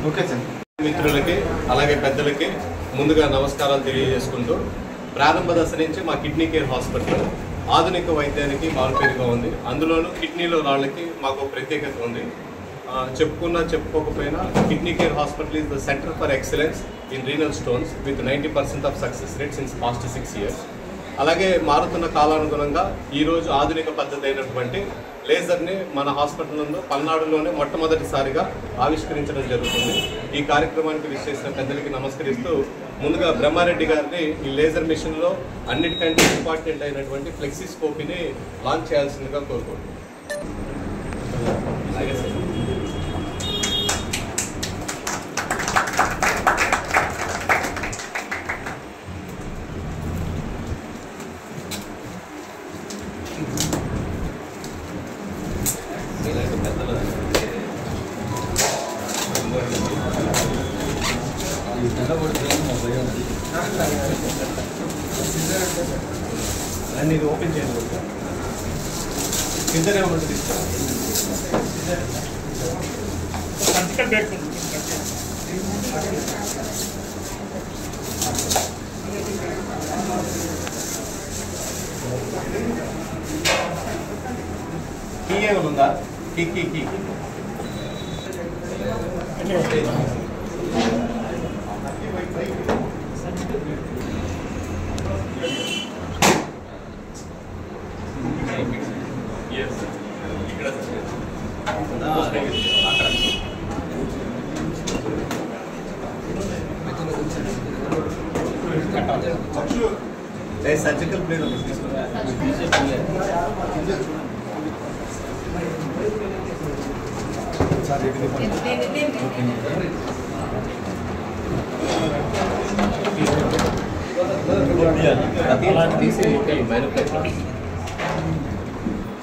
Okay sir. మిత్రులకి అలాగే పెద్దలకి ముందుగా నమస్కారాలు తెలియజేసుకుంటూ ప్రారంభ దశ నుంచి మా కిడ్నీ కేర్ హాస్పిటల్ ఆధునిక వైద్యానికి మారుపేరుగా ఉంది. అందులోనూ కిడ్నీలో రాళ్ళకి మాకు ప్రత్యేకత ఉంది. చెప్పుకున్నా చెప్పుకోకపోయినా kidney care hospital is the centre for excellence in renal stones with 90% of success rate since past 6 years. అలాగే మారుతున్న కాలానుగుణంగా ఈరోజు ఆధునిక పద్ధతి అయినటువంటి లేజర్ని మన హాస్పిటల్లో పల్నాడులోనే మొట్టమొదటిసారిగా ఆవిష్కరించడం జరుగుతుంది. ఈ కార్యక్రమానికి విచ్చేసిన పెద్దలకి నమస్కరిస్తూ ముందుగా బ్రహ్మారెడ్డి గారిని ఈ లేజర్ మిషన్లో అన్నిటికంటే ఇంపార్టెంట్ అయినటువంటి ఫ్లెక్సీస్కోపీని లాంచ్ చేయాల్సిందిగా కోరుకుంటున్నాను. అన్ని ఇది ఓపెన్ చేయండి. కిందనే ఉంటుంది. కీ ఏమైనా ఉందా? కీ సర్జికల్ ప్లేట్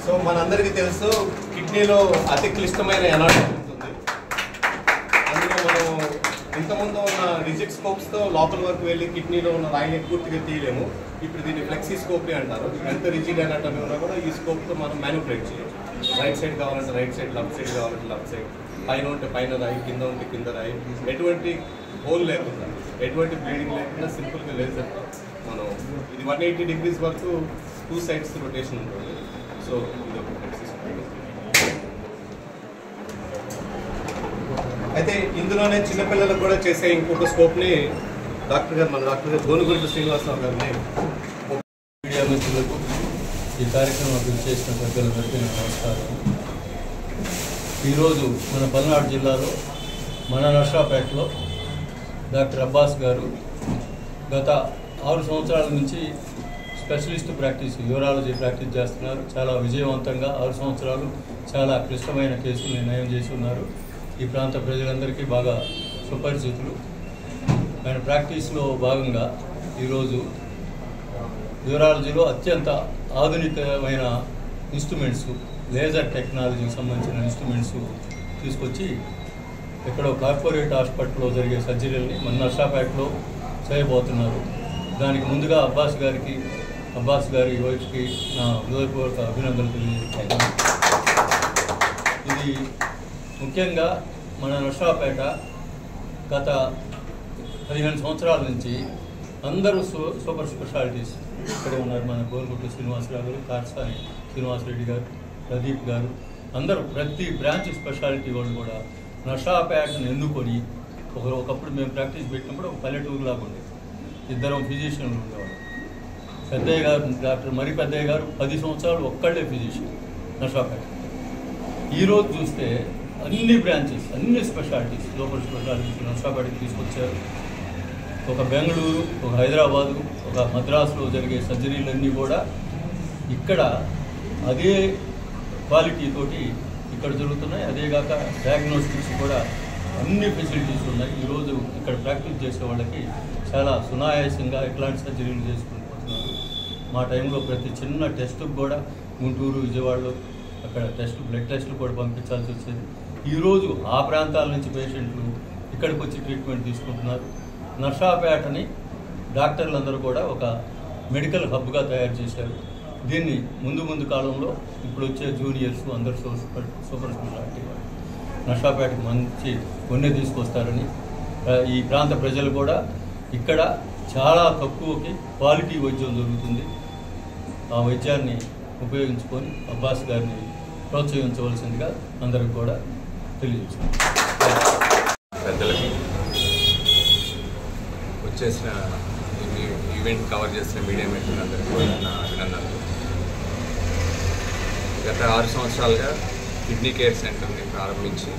సో మనందరికీ తెలుసు కిడ్నీలో అతి క్లిష్టమైన ఎనాటమీ ఉంటుంది. అందులో మనం ఇంతకుముందు ఉన్న రిజిడ్ స్కోప్స్తో లోపల వరకు వెళ్ళి కిడ్నీలో ఉన్న రాయిని పూర్తిగా తీయలేము. ఇప్పుడు దీన్ని ఫ్లెక్సీస్కోపీ అంటారు. ఎంత రిజిడ్ ఎనాటమీ ఉన్నా కూడా ఈ స్కోప్తో మనం మ్యానిపులేట్ చేయొచ్చు. రైట్ సైడ్ కావాలంటే రైట్ సైడ్, లెఫ్ట్ సైడ్ కావాలంటే లెఫ్ట్ సైడ్, పైన ఉంటే పైన రాయి, కింద ఉంటే కింద రాయి, ఎటువంటి హోల్ లేకుండా, ఎటువంటి బ్లీడింగ్ లేకుండా సింపుల్గా లేజర్తో మనం ఇది 180 degrees వరకు 2 sides రొటేషన్ ఉంటుంది. సో ఇది ఒక ఫ్లెక్సీస్కోపీ. అయితే ఇందులోనే చిన్నపిల్లలకు కూడా చేసే ఇంకొక స్కోప్ని డాక్టర్ గారు గోనుగుంట శ్రీనివాసరావు గారిని మీడియా మిత్రులకు ఈ కార్యక్రమం అభివృద్ధి చేసిన పెద్దలందరికీ నమస్కారం. ఈరోజు మన పల్నాడు జిల్లాలో మన నర్సాపేటలో డాక్టర్ అబ్బాస్ గారు గత 6 సంవత్సరాల నుంచి స్పెషలిస్ట్ ప్రాక్టీస్ యూరాలజీ ప్రాక్టీస్ చేస్తున్నారు. చాలా విజయవంతంగా 6 సంవత్సరాలు చాలా క్లిష్టమైన కేసుల్ని నయం చేసి ఉన్నారు. ఈ ప్రాంత ప్రజలందరికీ బాగా సుపరిచితులు. ఆయన ప్రాక్టీస్లో భాగంగా ఈరోజు యూరాలజీలో అత్యంత ఆధునికమైన ఇన్స్ట్రుమెంట్స్, లేజర్ టెక్నాలజీకి సంబంధించిన ఇన్స్ట్రుమెంట్స్ తీసుకొచ్చి ఎక్కడో కార్పొరేట్ హాస్పిటల్లో జరిగే సర్జరీలని మన నర్సాపేటలో చేయబోతున్నారు. దానికి ముందుగా అబ్బాస్ గారి వైఫ్కి నా హృదయపూర్వక అభినందనలు తెలియజేస్తున్నాను. ఇది ముఖ్యంగా మన నర్సాపేట గత 15 సంవత్సరాల నుంచి అందరూ సూపర్ స్పెషాలిటీస్ ఇక్కడే ఉన్నారు. మన గోనుగుంట శ్రీనివాసరావు గారు, కాట్సాని శ్రీనివాసరెడ్డి గారు, ప్రదీప్ గారు, అందరూ ప్రతి బ్రాంచ్ స్పెషాలిటీ వాళ్ళు కూడా నర్సాపేటను ఎన్నుకొని ఒకప్పుడు మేము ప్రాక్టీస్ పెట్టినప్పుడు ఒక పల్లెటూరులాగా ఉండేది. 2 ఫిజిషియన్లు ఉండేవాళ్ళు. పెద్దయ్య గారు, డాక్టర్ పెద్దయ్య గారు 10 సంవత్సరాలు ఒక్కళ్ళే ఫిజిషియన్ నర్సాపేట. ఈరోజు చూస్తే అన్ని బ్రాంచెస్, అన్ని స్పెషాలిటీస్, లోకల్ స్పెషాలిటీస్ నర్సాపేటకి తీసుకొచ్చారు. ఒక బెంగళూరు, ఒక హైదరాబాదు, ఒక మద్రాసులో జరిగే సర్జరీలన్నీ కూడా ఇక్కడ అదే క్వాలిటీతోటి ఇక్కడ జరుగుతున్నాయి. అదేగాక డయాగ్నోస్టిక్స్ కూడా అన్ని ఫెసిలిటీస్ ఉన్నాయి. ఈరోజు ఇక్కడ ప్రాక్టీస్ చేసే వాళ్ళకి చాలా సునాయాసంగా ఇట్లాంటి సర్జరీలు చేసుకుంటున్నారు. మా టైంలో ప్రతి చిన్న టెస్ట్కి కూడా గుంటూరు, విజయవాడలో అక్కడ బ్లడ్ టెస్టులు కూడా పంపించాల్సి వచ్చేది. ఈరోజు ఆ ప్రాంతాల నుంచి పేషెంట్లు ఇక్కడికి వచ్చి ట్రీట్మెంట్ తీసుకుంటున్నారు. నర్సాపేటని డాక్టర్లందరూ కూడా ఒక మెడికల్ హబ్గా తయారు చేశారు. దీన్ని ముందు కాలంలో ఇప్పుడు వచ్చే జూనియర్స్ అందరూ సూపర్ స్పెషాలిటీ వాళ్ళు నర్సాపేటకు మంచి కొన్నే తీసుకొస్తారని, ఈ ప్రాంత ప్రజలు కూడా ఇక్కడ చాలా తక్కువకి క్వాలిటీ వైద్యం దొరుకుతుంది. ఆ వైద్యాన్ని ఉపయోగించుకొని అబ్బాస్ గారిని ప్రోత్సహించవలసిందిగా అందరికి కూడా తెలియజేస్తున్నాం. పెద్దలకి వచ్చేసిన ఈవెంట్ కవర్ చేసిన మీడియా మిత్రులందరికీ కూడా నా అభినందనలు. గత 6 సంవత్సరాలుగా కిడ్నీ కేర్ సెంటర్ని ప్రారంభించి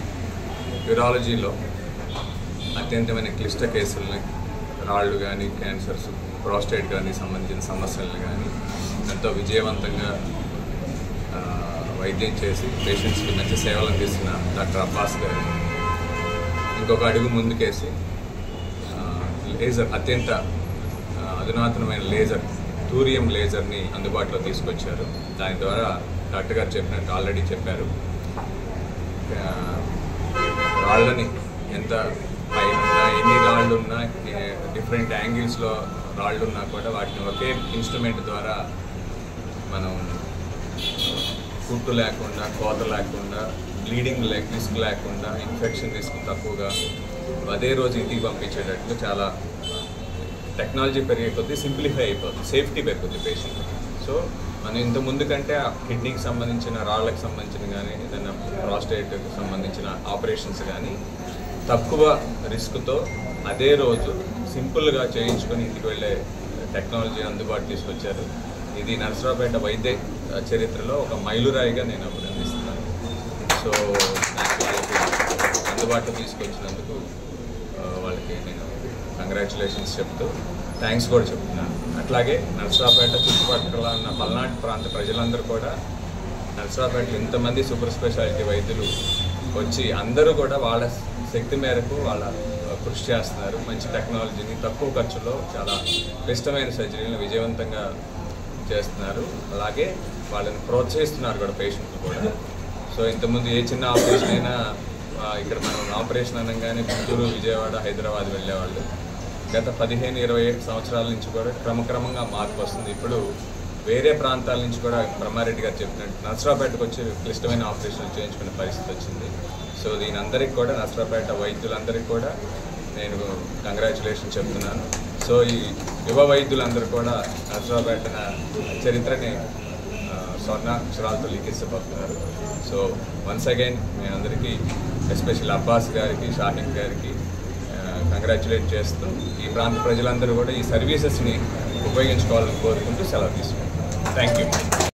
యూరాలజీలో అత్యంతమైన క్లిష్ట కేసులని, రాళ్ళు కానీ, క్యాన్సర్స్, ప్రోస్టేట్ కానీ సంబంధించిన సమస్యలను కానీ ఎంతో విజయవంతంగా వైద్యం చేసి పేషెంట్స్కి మంచి సేవలు అందిస్తున్న డాక్టర్ అబ్బాస్ గారు ఇంకొక అడుగు ముందుకేసి లేజర్, అత్యంత అధునాతనమైన లేజర్, టూరియం లేజర్ని అందుబాటులో తీసుకొచ్చారు. దాని ద్వారా డాక్టర్ గారు చెప్పినట్టు ఆల్రెడీ చెప్పారు, రాళ్ళని ఎంత పైన ఉన్నా, ఎన్ని రాళ్ళు ఉన్నా, డిఫరెంట్ యాంగిల్స్లో రాళ్ళు ఉన్నా కూడా వాటిని ఒకే ఇన్స్ట్రుమెంట్ ద్వారా మనం కుట్టు లేకుండా, కోత లేకుండా, బ్లీడింగ్ రిస్క్ లేకుండా, ఇన్ఫెక్షన్ రిస్క్ తక్కువగా అదే రోజు ఇంటికి పంపించేటట్లు చాలా టెక్నాలజీ పెరిగే కొద్దీ సింప్లిఫై అయిపోతుంది, సేఫ్టీ పెరుగుతుంది పేషెంట్. సో మనం ఇంత ముందు కంటే కిడ్నీకి సంబంధించిన, రాళ్ళకి సంబంధించిన కానీ, ఏదైనా ప్రాస్టేట్కి సంబంధించిన ఆపరేషన్స్ కానీ తక్కువ రిస్క్తో అదే రోజు సింపుల్గా చేయించుకొని ఇంటికి వెళ్ళే టెక్నాలజీ అందుబాటు తీసుకొచ్చారు. ఇది నర్సరావుపేట వైద్య చరిత్రలో ఒక మైలురాయిగా నేను అభినందిస్తున్నాను. సో వాళ్ళకి అందుబాటులో తీసుకొచ్చినందుకు వాళ్ళకి నేను కంగ్రాచులేషన్స్ చెప్తూ థ్యాంక్స్ కూడా చెప్తున్నాను. అట్లాగే నర్సరావుపేట చుట్టుపక్కల ఉన్న పల్నాడు ప్రాంత ప్రజలందరూ కూడా నర్సరావుపేటలో ఇంతమంది సూపర్ స్పెషాలిటీ వైద్యులు వచ్చి అందరూ కూడా వాళ్ళ శక్తి మేరకు వాళ్ళ కృషి చేస్తున్నారు. మంచి టెక్నాలజీని తక్కువ ఖర్చులో చాలా క్లిష్టమైన సర్జరీలను విజయవంతంగా చేస్తున్నారు. అలాగే వాళ్ళని ప్రోత్సహిస్తున్నారు కూడా పేషెంట్లు కూడా. సో ఇంతకుముందు ఏ చిన్న ఆపరేషన్ అయినా ఇక్కడ మనం ఆపరేషన్ అనగానే గుంటూరు, విజయవాడ, హైదరాబాద్ వెళ్ళేవాళ్ళు. గత 15-20 సంవత్సరాల నుంచి కూడా క్రమక్రమంగా మార్పు వస్తుంది. ఇప్పుడు వేరే ప్రాంతాల నుంచి కూడా బ్రహ్మారెడ్డి గారు చెప్పినట్టు నర్సరావుపేటకు వచ్చి క్లిష్టమైన ఆపరేషన్లు చేయించుకునే పరిస్థితి వచ్చింది. సో దీని అందరికీ కూడా, నర్సరావుపేట వైద్యులందరికీ కూడా నేను కంగ్రాచులేషన్ చెప్తున్నాను. సో ఈ యువ వైద్యులందరూ కూడా నర్సరావుపేట చరిత్రని స్వర్ణాక్షరాలతో లిఖించబోతున్నారు. సో వన్స్ అగైన్ మీ అందరికీ, ఎస్పెషల్ అబ్బాస్ గారికి, షాహిన్ గారికి కంగ్రాచులేట్ చేస్తూ ఈ ప్రాంత ప్రజలందరూ కూడా ఈ సర్వీసెస్ని ఉపయోగించుకోవాలని కోరుకుంటూ సెలవు తీసుకుంటాం. Thank you.